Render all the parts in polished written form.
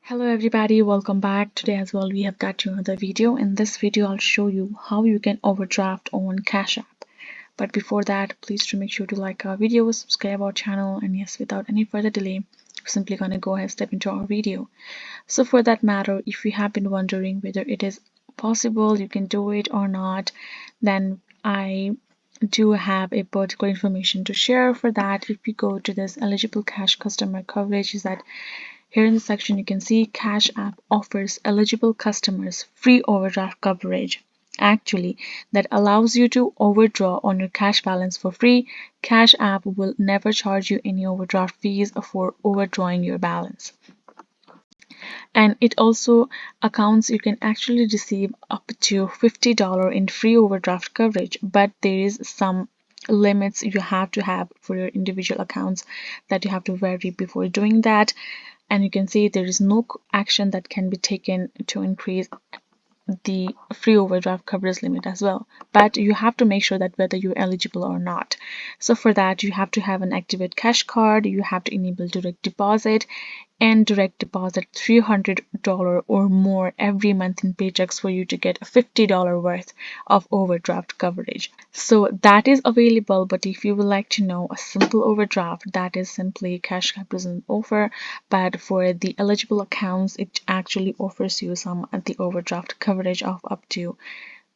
Hello everybody, welcome back. Today as well we have got you another video. In this video I'll show you how you can overdraft on Cash App. But before that, please do make sure to like our video, subscribe our channel, and yes, without any further delay, we're simply gonna go ahead and step into our video. So for that matter, if you have been wondering whether it is possible you can do it or not, then I do have a particular information to share. For that, if you go to this eligible cash customer coverage, is that here in the section you can see Cash App offers eligible customers free overdraft coverage. Actually, that allows you to overdraw on your cash balance for free. Cash App will never charge you any overdraft fees for overdrawing your balance. And it also accounts you can actually receive up to $50 in free overdraft coverage, but there is some limits you have to have for your individual accounts that you have to vary before doing that. And you can see there is no action that can be taken to increase the free overdraft coverage limit as well, but you have to make sure that whether you're eligible or not. So for that, you have to have an activate cash card, you have to enable direct deposit, and direct deposit $300 or more every month in paychecks for you to get a $50 worth of overdraft coverage. So that is available, but if you would like to know a simple overdraft, that is simply Cash App doesn't offer, but for the eligible accounts it actually offers you some the overdraft coverage of up to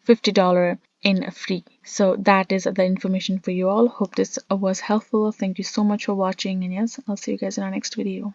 $50 in free. So that is the information for you all. Hope this was helpful. Thank you so much for watching, and yes, I'll see you guys in our next video.